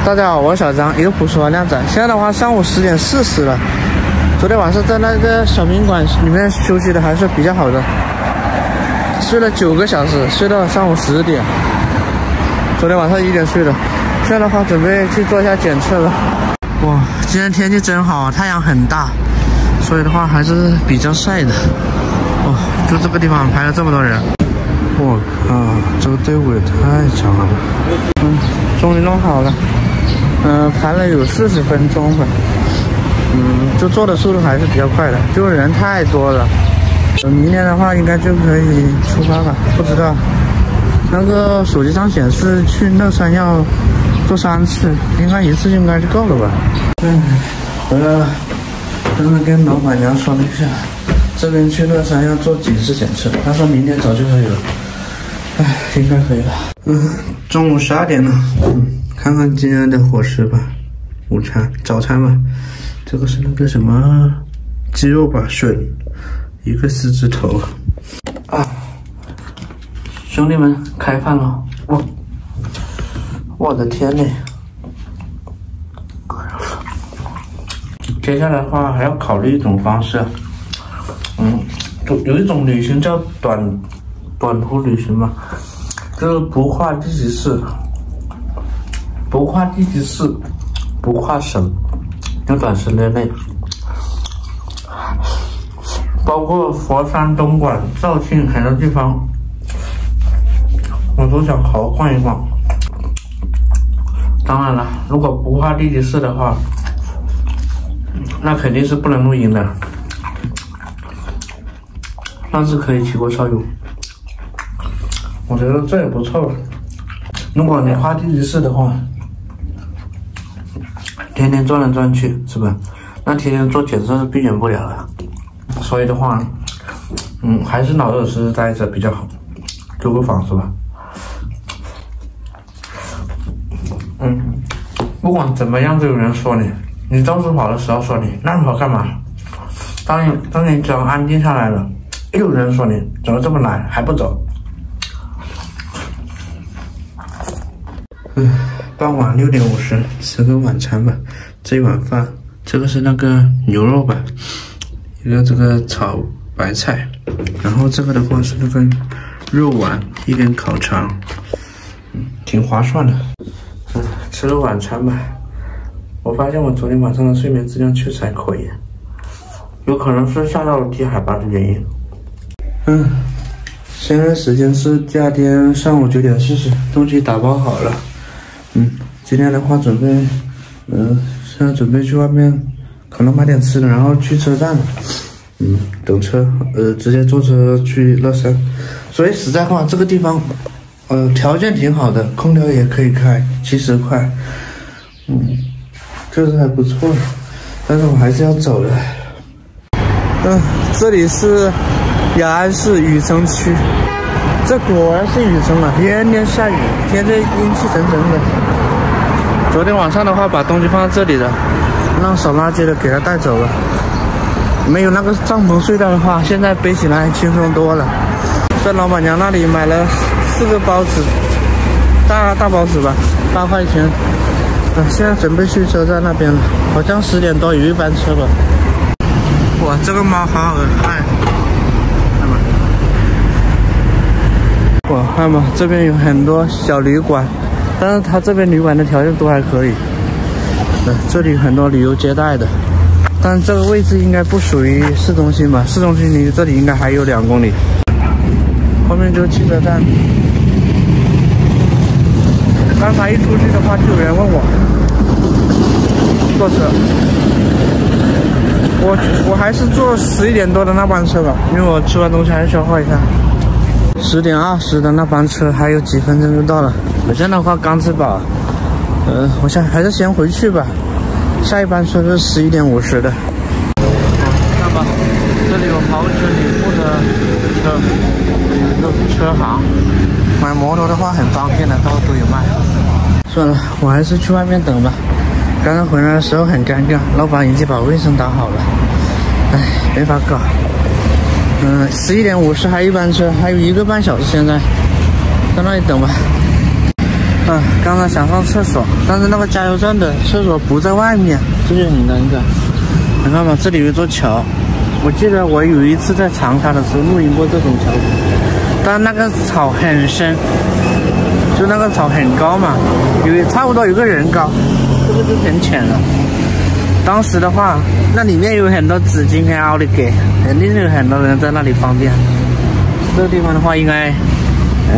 大家好，我是小张，一个朴实华靓仔。现在的话，上午10点40了。昨天晚上在那个小宾馆里面休息的还是比较好的，睡了9个小时，睡到上午10点。昨天晚上1点睡的，现在的话准备去做一下检测了。哇，今天天气真好，太阳很大，所以的话还是比较晒的。哦，就这个地方排了这么多人。我靠，这个队伍也太长了吧！终于弄好了。排了有40分钟吧。就做的速度还是比较快的，就人太多了。明年的话应该就可以出发吧？不知道。那个手机上显示去乐山要做3次，应该1次应该就够了吧？回来了。刚刚跟老板娘说了一下，这边去乐山要做几次检测，他说明天早就可以了。应该可以了。中午12点了。看看今天的伙食吧，早餐吧。这个是那个什么鸡肉吧，笋，一个狮子头。兄弟们，开饭了！我的天呐！接下来的话还要考虑一种方式，有一种旅行叫短途旅行嘛，就是不跨地级市，不跨省，就短时间内，包括佛山、东莞、肇庆很多地方，我都想好好逛一逛。当然了，如果不跨地级市的话，那肯定是不能露营的，但是可以骑过烧油。我觉得这也不错。如果你跨地级市的话，天天转来转去是吧？那天天做检测是避免不了的。所以的话，还是老老实实待着比较好，租个房是吧？不管怎么样都有人说你，你到处跑的时候说你，那你跑干嘛？当你只要安静下来了，又有人说你怎么这么懒还不走？傍晚6点50，吃个晚餐吧。这一碗饭，这个是那个牛肉吧，一个这个炒白菜，然后这个的话是那个肉丸，一根烤肠，挺划算的。吃了晚餐吧。我发现我昨天晚上的睡眠质量确实还可以，有可能是下到了低海拔的原因。现在时间是第2天上午9点40，东西打包好了。今天的话准备，现在准备去外面可能买点吃的，然后去车站，等车，直接坐车去乐山。所以实在话，这个地方，条件挺好的，空调也可以开，70块，确实还不错的，但是我还是要走的。这里是雅安市雨城区，这果然是雨城了，天天下雨，天天阴气沉沉的。昨天晚上的话，把东西放在这里的，让扫垃圾的给他带走了。没有那个帐篷睡袋的话，现在背起来轻松多了。在老板娘那里买了4个包子，大包子吧，8块钱。现在准备去车站那边了，好像10点多有一班车吧。哇，这个猫好可爱，看吧。哇，看吧，这边有很多小旅馆，但是它这边旅馆的条件都还可以。这里有很多旅游接待的，但这个位置应该不属于市中心吧？市中心离这里应该还有2公里。后面就是汽车站。刚才一出去的话，就有人问我坐车，我还是坐11点多的那班车吧，因为我吃完东西还是消化一下。10点20的那班车还有几分钟就到了。我现在的话刚吃饱，我想还是先回去吧。下一班车是11点50的。看吧，这里有豪车里部的车行，买摩托的话很方便的，到处都有卖。算了，我还是去外面等吧。刚刚回来的时候很尴尬，老板已经把卫生打好了，没法搞。11点50还有一班车，还有1个半小时，现在在那里等吧。刚才想上厕所，但是那个加油站的厕所不在外面，这就很尴尬。你看嘛，这里有一座桥，我记得我有一次在长沙的时候露营过这种桥，但那个草很深，就那个草很高嘛，差不多有个人高，这个就很浅了。当时的话，那里面有很多纸巾跟奥利给，肯定是有很多人在那里方便。这个地方的话，应该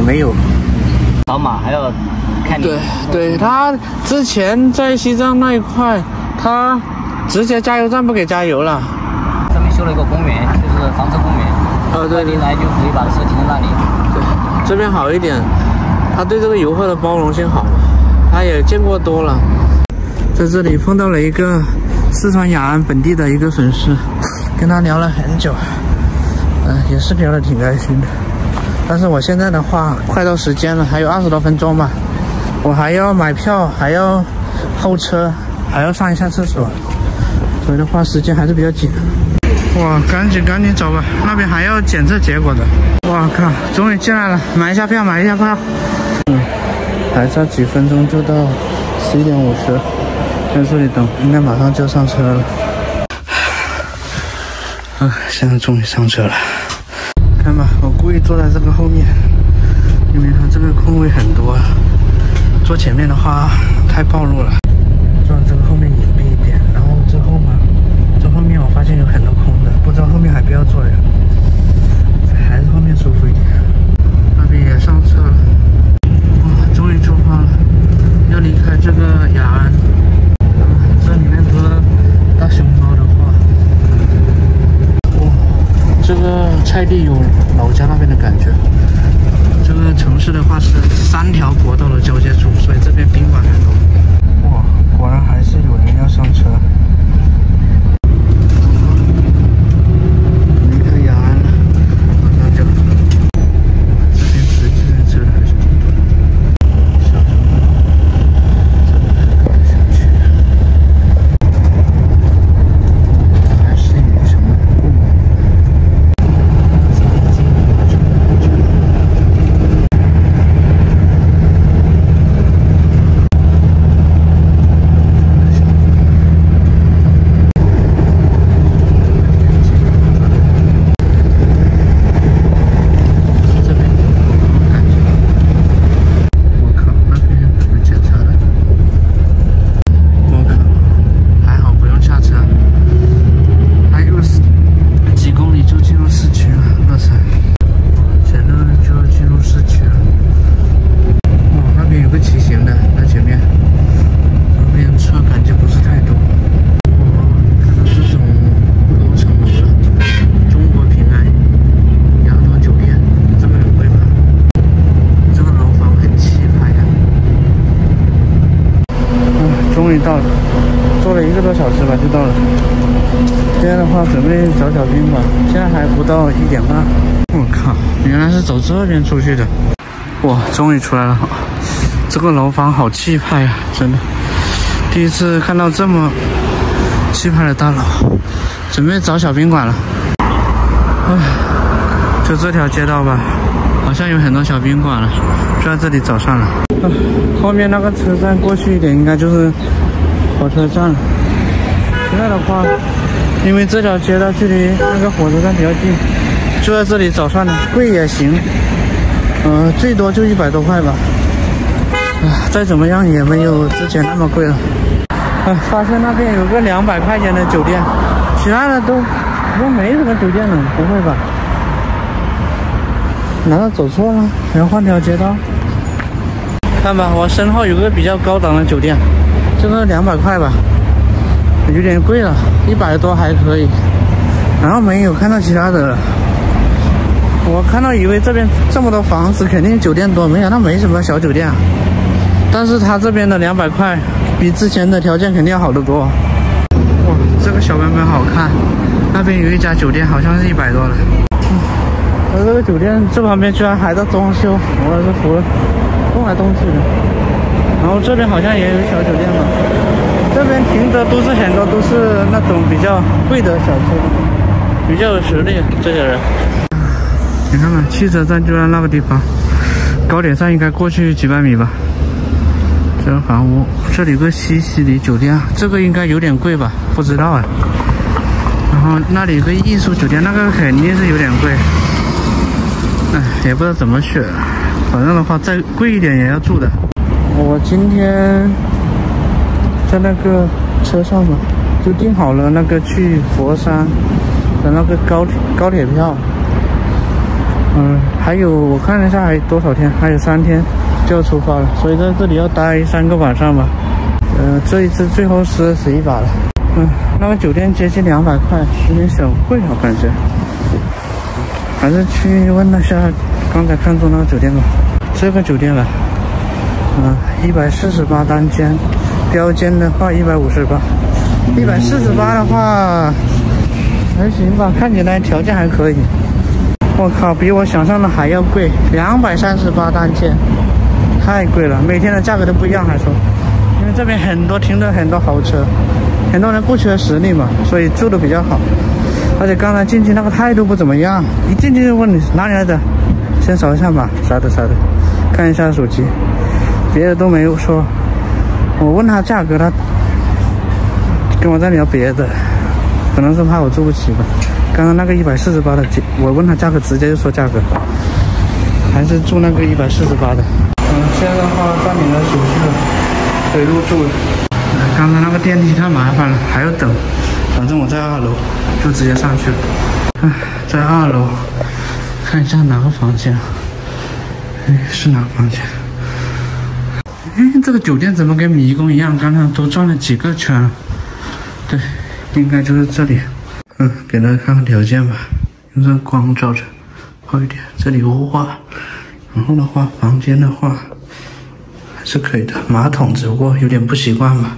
没有。扫码还要看你。对，他之前在西藏那一块，他直接加油站不给加油了。这边修了一个公园，就是房车公园。对，外地来就可以把车停在那里。对，这边好一点，他对这个游客的包容性好，他也见过多了。在这里碰到了一个四川雅安本地的一个粉丝，跟他聊了很久，也是聊得挺开心的。但是我现在的话，快到时间了，还有20多分钟吧，我还要买票，还要候车，还要上一下厕所，所以的话时间还是比较紧。哇，赶紧走吧，那边还要检测结果的。哇靠，终于进来了，买一下票。还差几分钟就到11点50，在这里等，应该马上就上车了。现在终于上车了。看吧，我故意坐在这个后面，因为它这个空位很多，坐前面的话太暴露了。坐这个后面隐蔽一点，然后这后面我发现有很多空的，不知道后面还不要坐人，还是后面舒服一点。那边也上车了，哇，终于出发了，要离开这个雅安。这里面和大熊猫的话，哇，这个菜地有老家那边的感觉。这个城市的话是3条国道的交界处，所以这边宾馆很多。哇，果然还是有人要上车。离开雅安了，马上就。这边实际上车还是挺多的。小城镇，这个还搞得下去。还是有什么故事。到了，坐了1个多小时吧，就到了。现在的话，准备找小宾馆，现在还不到1点半。我靠，原来是走这边出去的。哇，终于出来了！这个楼房好气派呀，真的，第一次看到这么气派的大楼。准备找小宾馆了。就这条街道吧，好像有很多小宾馆了，就在这里找上了。后面那个车站过去一点，应该就是火车站了。现在的话，因为这条街道距离那个火车站比较近，就在这里找算了，贵也行，最多就100多块吧。再怎么样也没有之前那么贵了。发现那边有个200块钱的酒店，其他的都没什么酒店了，不会吧？难道走错了？还要换条街道？看吧，我身后有个比较高档的酒店，这个200块吧，有点贵了，100多还可以。然后没有看到其他的了，我看到以为这边这么多房子，肯定酒店多，没想到没什么小酒店啊。但是他这边的200块比之前的条件肯定要好得多。哇，这个小版本好看，那边有一家酒店好像是100多了。这个酒店这旁边居然还在装修，我是服了，动来动去的。然后这边好像也有小酒店嘛，这边停的都是很多都是那种比较贵的小车，比较有实力这些人。你看看，汽车站就在那个地方，高铁站应该过去几百米吧。这个房屋，这里有个西西里酒店，这个应该有点贵吧？不知道啊。然后那里有个艺术酒店，那个肯定是有点贵。哎，也不知道怎么选，反正的话再贵一点也要住的。我今天在那个车上嘛，就订好了那个去佛山的那个高铁票。还有我看了一下还多少天，还有3天就要出发了，所以在这里要待3个晚上吧。这一次最后是11把了。那个酒店接近200块，有点小贵我感觉。还是去问了下刚才看中那个酒店吧。这个酒店吧，148单间，标间的话158。148的话还行吧，看起来条件还可以。我靠，比我想象的还要贵，238单间，太贵了，每天的价格都不一样，还说，因为这边停了很多豪车，很多人不缺实力嘛，所以住的比较好。而且刚才进去那个态度不怎么样，一进去就问你哪里来的，先扫一下码，啥的，看一下手机，别的都没有说。我问他价格，他跟我在聊别的，可能是怕我住不起吧。刚刚那个148的，我问他价格，直接就说价格，还是住那个148的。现在的话办理了手续了，可以入住了。刚才那个电梯太麻烦了，还要等。反正我在2楼，就直接上去了。在2楼看一下哪个房间。是哪个房间？这个酒店怎么跟迷宫一样？刚才都转了几个圈了。对，应该就是这里。给大家看看条件吧，用这个光照着好一点。这里有画，然后的话，房间的话还是可以的。马桶只不过有点不习惯吧，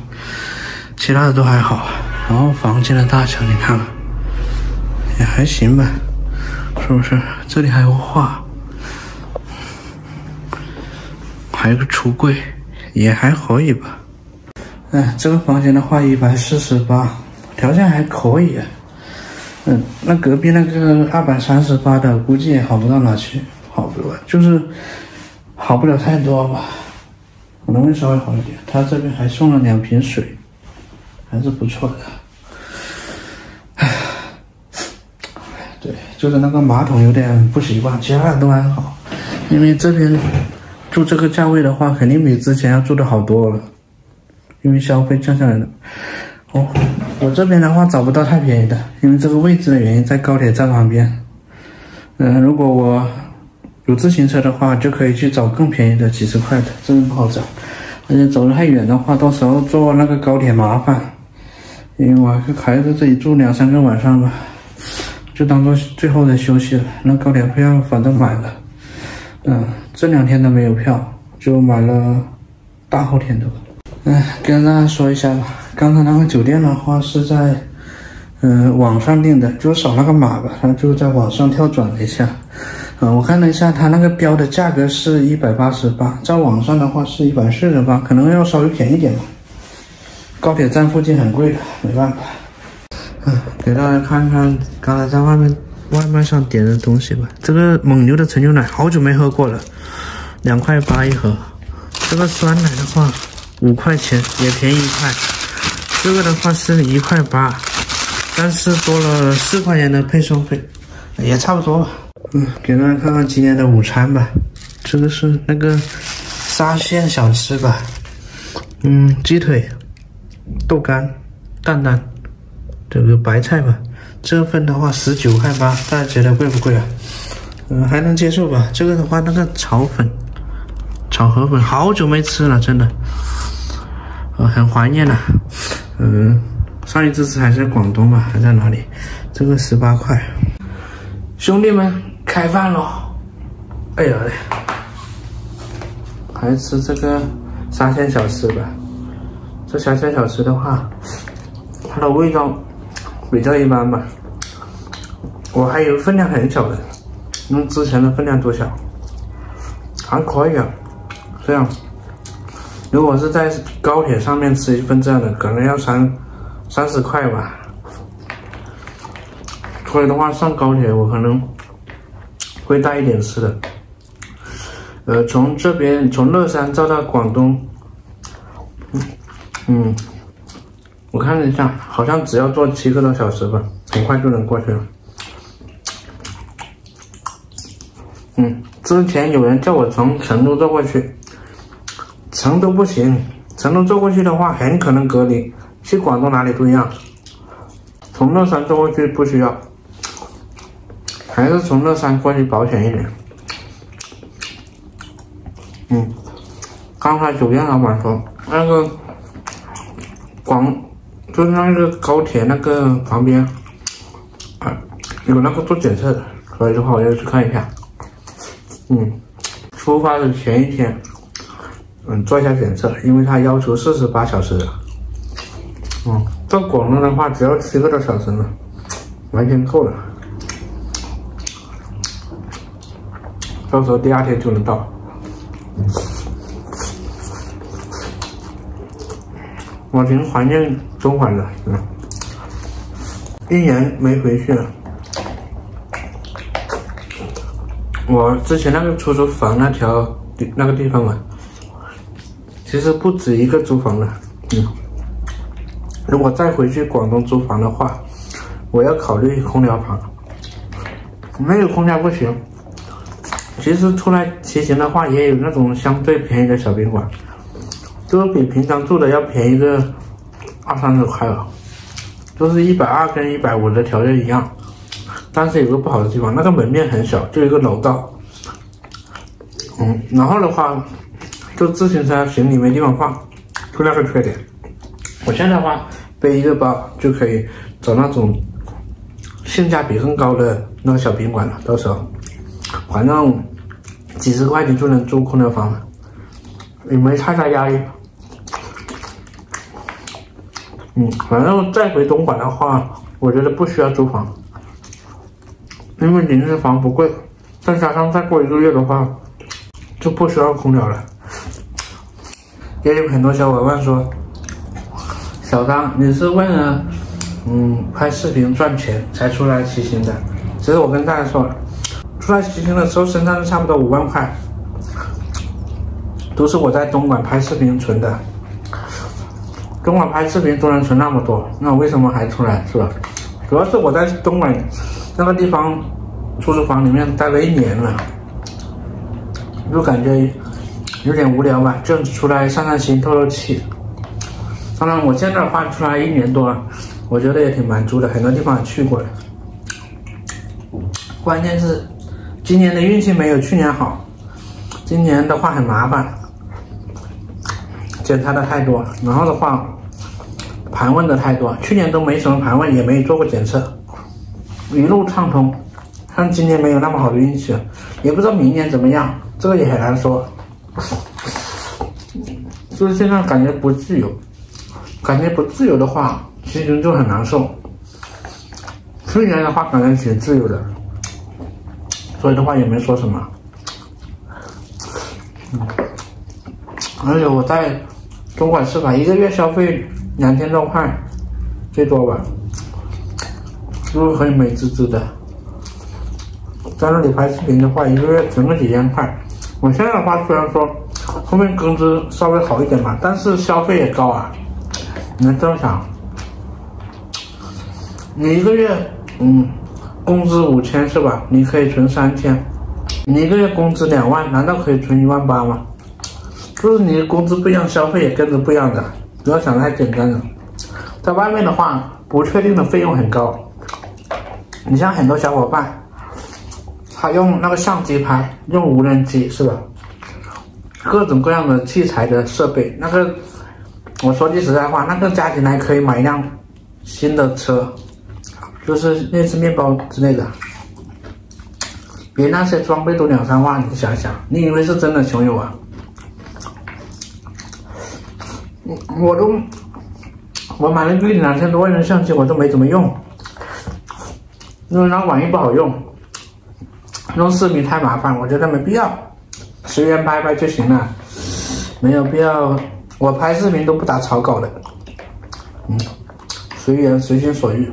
其他的都还好。然后房间的大小你看也还行吧，是不是？这里还有画，还有个橱柜，也还可以吧。这个房间的话148，条件还可以。那隔壁那个238的估计也好不到哪去，就是好不了太多吧，可能会稍微好一点。他这边还送了2瓶水，还是不错的。对，就是那个马桶有点不习惯，其他的都还好。因为这边住这个价位的话，肯定比之前要住的好多了，因为消费降下来了。我这边的话找不到太便宜的，因为这个位置的原因，在高铁站旁边。如果我有自行车的话，就可以去找更便宜的几十块的，这边不好找。而且走得太远的话，到时候坐那个高铁麻烦。因为我还在这里住2、3个晚上吧，就当做最后的休息了。那高铁票反正买了，这2天都没有票，就买了大后天的吧。跟大家说一下吧，刚才那个酒店的话是在网上订的，就扫那个码吧，它就在网上跳转了一下。我看了一下，它那个标的价格是188，在网上的话是148，可能要稍微便宜点吧。高铁站附近很贵的，没办法。给大家看看刚才在外卖上点的东西吧。这个蒙牛的陈牛奶好久没喝过了，2.8块一盒。这个酸奶的话5块钱，也便宜1块。这个的话是1.8块，但是多了4块钱的配送费，也差不多吧。给大家看看今天的午餐吧。这个是那个沙县小吃吧，鸡腿、豆干、蛋，这个白菜吧。这份的话19.8块，大家觉得贵不贵啊？还能接受吧。这个的话，那个炒河粉好久没吃了，真的，很怀念了。上一次吃还是广东吧，还在哪里？这个18块。兄弟们，开饭喽！哎呀，还吃这个沙县小吃吧。这沙县小吃的话，它的味道比较一般吧。我还以为分量很小的，因为之前的分量多小，还可以啊。这样，如果是在高铁上面吃一份这样的，可能要30块吧。所以的话，上高铁我可能会带一点吃的。从乐山照到广东，我看了一下，好像只要坐7个多小时吧，很快就能过去了。之前有人叫我从成都坐过去，成都不行，成都坐过去的话很可能隔离，去广东哪里不一样。从乐山坐过去不需要，还是从乐山过去保险一点。刚才酒店老板说，那个就是那个高铁那个旁边有那个做检测的，所以的话我要去看一下。出发的前一天，做一下检测，因为他要求48小时的。到广东的话只要7个多小时呢，完全够了。到时候第2天就能到。我挺怀念中环的，1年没回去了。我之前那个出租房那个地方啊，其实不止一个租房的。如果再回去广东租房的话，我要考虑空调房。没有空调不行。其实出来骑行的话，也有那种相对便宜的小宾馆，就是比平常住的要便宜个20-30块了，就是120跟150的条件一样。但是有个不好的地方，那个门面很小，就一个楼道。然后的话，就自行车行李没地方放，就那个缺点。我现在的话，背一个包就可以找那种性价比更高的那个小宾馆了。到时候，反正几十块钱就能住空调房了，也没太大压力。反正再回东莞的话，我觉得不需要租房。因为临时房不贵，再加上再过1个月的话，就不需要空调了。也有很多小伙伴说，小张你是为了拍视频赚钱才出来骑行的。其实我跟大家说，出来骑行的时候身上差不多5万块，都是我在东莞拍视频存的。东莞拍视频都能存那么多，那我为什么还出来，是吧？主要是我在东莞那个地方出租房里面待了1年了，就感觉有点无聊吧，就出来散散心透透气。当然我现在的话出来1年多了，我觉得也挺满足的，很多地方也去过了。关键是今年的运气没有去年好，今年的话很麻烦，检查的太多，然后的话盘问的太多，去年都没什么盘问，也没做过检测，一路畅通。但今年没有那么好的运气了，也不知道明年怎么样，这个也很难说。就是现在感觉不自由，感觉不自由的话，其实就很难受。去年的话感觉挺自由的，所以的话也没说什么。而且我在东莞市场1个月消费2000多块，最多吧，就是很美滋滋的。在那里拍视频的话，1个月存个几千块。我现在的话，虽然说后面工资稍微好一点嘛，但是消费也高啊。你能这么想？你1个月，工资5000是吧？你可以存3000，你1个月工资2万，难道可以存18000吗？就是你的工资不一样，消费也跟着不一样的，不要想太简单了。在外面的话，不确定的费用很高。你像很多小伙伴，他用那个相机拍，用无人机是吧？各种各样的器材的设备，那个我说句实在话，那个价钱还可以买一辆新的车，就是类似面包之类的。别那些装备都2-3万，你想想，你以为是真的穷游啊？我买了个2000多万的相机，我都没怎么用，因为那网易不好用，用视频太麻烦，我觉得没必要，随缘拍拍就行了，没有必要。我拍视频都不打草稿的，随缘随心所欲。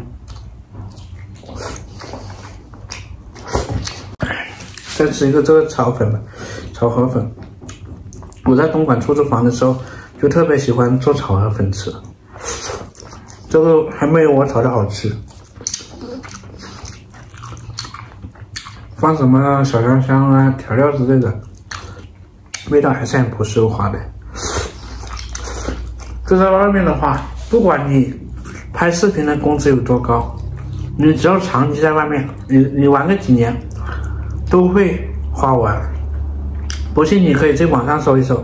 再吃一个这个炒粉吧，炒河粉。我在东莞出租房的时候，就特别喜欢做炒河粉吃，这个还没有我炒的好吃。放什么小香香啊、调料之类的，味道还是很朴实无华的。这在外面的话，不管你拍视频的工资有多高，你只要长期在外面，你玩个几年，都会花完。不信你可以去网上搜一搜，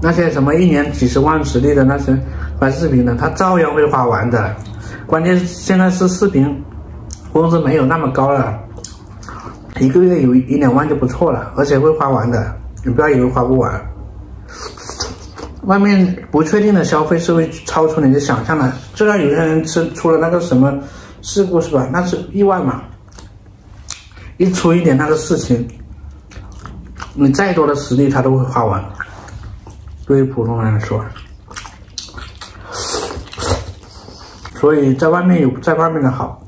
那些什么1年几十万实力的那些拍视频的，他照样会花完的。关键现在是视频工资没有那么高了。1个月有1、2万就不错了，而且会花完的，你不要以为花不完。外面不确定的消费是会超出你的想象的，就像有些人出了那个什么事故是吧？那是意外嘛，一出一点那个事情，你再多的实力他都会花完。对于普通人来说，所以在外面有在外面的好，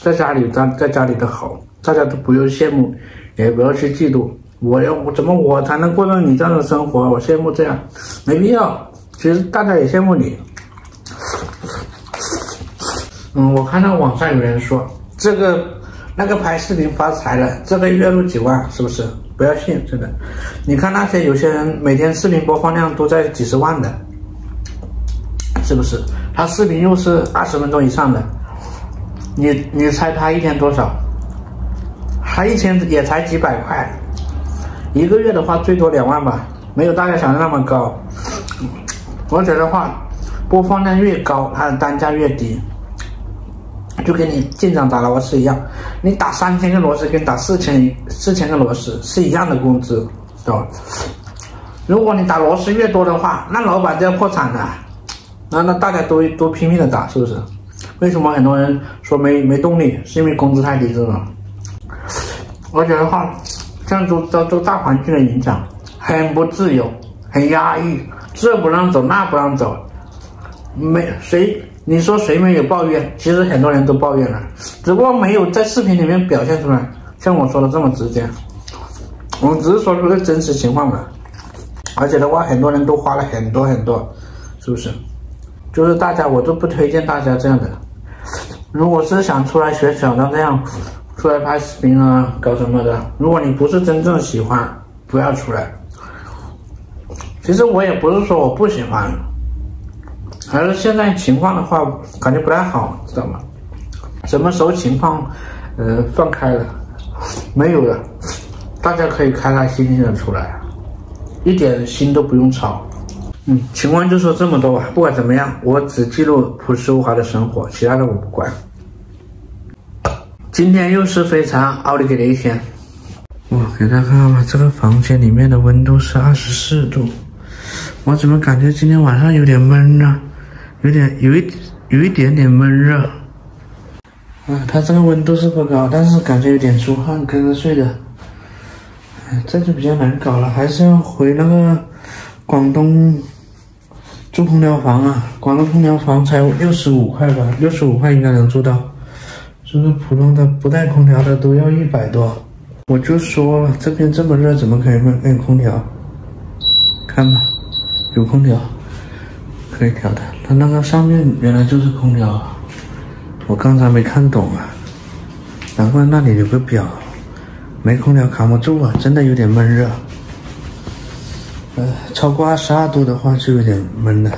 在家里在家里的好，大家都不用羡慕，也不要去嫉妒。我才能过上你这样的生活？我羡慕这样，没必要。其实大家也羡慕你。我看到网上有人说那个拍视频发财了，这个月入几万，是不是？不要信，真的。你看那些有些人每天视频播放量都在几十万的，是不是？他视频又是20分钟以上的。你猜他一天多少？他一天也才几百块，1个月的话最多2万吧，没有大家想的那么高。而且的话，播放量越高，它的单价越低，就跟你进厂打螺丝一样，你打3000个螺丝跟打4000个螺丝是一样的工资，对吧？如果你打螺丝越多的话，那老板就要破产了，那大家都拼命的打，是不是？为什么很多人说没动力？是因为工资太低，是吧？而且的话，这样都大环境的影响，很不自由，很压抑，这不让走，那不让走，你说谁没有抱怨？其实很多人都抱怨了，只不过没有在视频里面表现出来，像我说的这么直接。我们只是说出个真实情况嘛。而且的话，很多人都花了很多，是不是？就是我都不推荐大家这样的。如果是想出来学小张这样出来拍视频啊，搞什么的，如果你不是真正喜欢，不要出来。其实我也不是说我不喜欢，而是现在情况的话感觉不太好，知道吗？什么时候情况放开了，没有了，大家可以开开心心的出来，一点心都不用操。情况就说这么多吧，不管怎么样，我只记录朴实无华的生活，其他的我不管。今天又是非常奥利给的一天。我给大家看看吧，这个房间里面的温度是24度，我怎么感觉今天晚上有点闷呢？有一点点闷热。它这个温度是不高，但是感觉有点出汗，跟着睡的。这就比较难搞了，还是要回那个广东住空调房啊，广东空调房才65块吧，65块应该能住到。这个普通的不带空调的都要100多。我就说了，这边这么热，怎么可以没空调？看吧，有空调，可以调的。它那个上面原来就是空调，我刚才没看懂啊，难怪那里有个表，没空调扛不住啊，真的有点闷热。超过22度的话就有点闷了。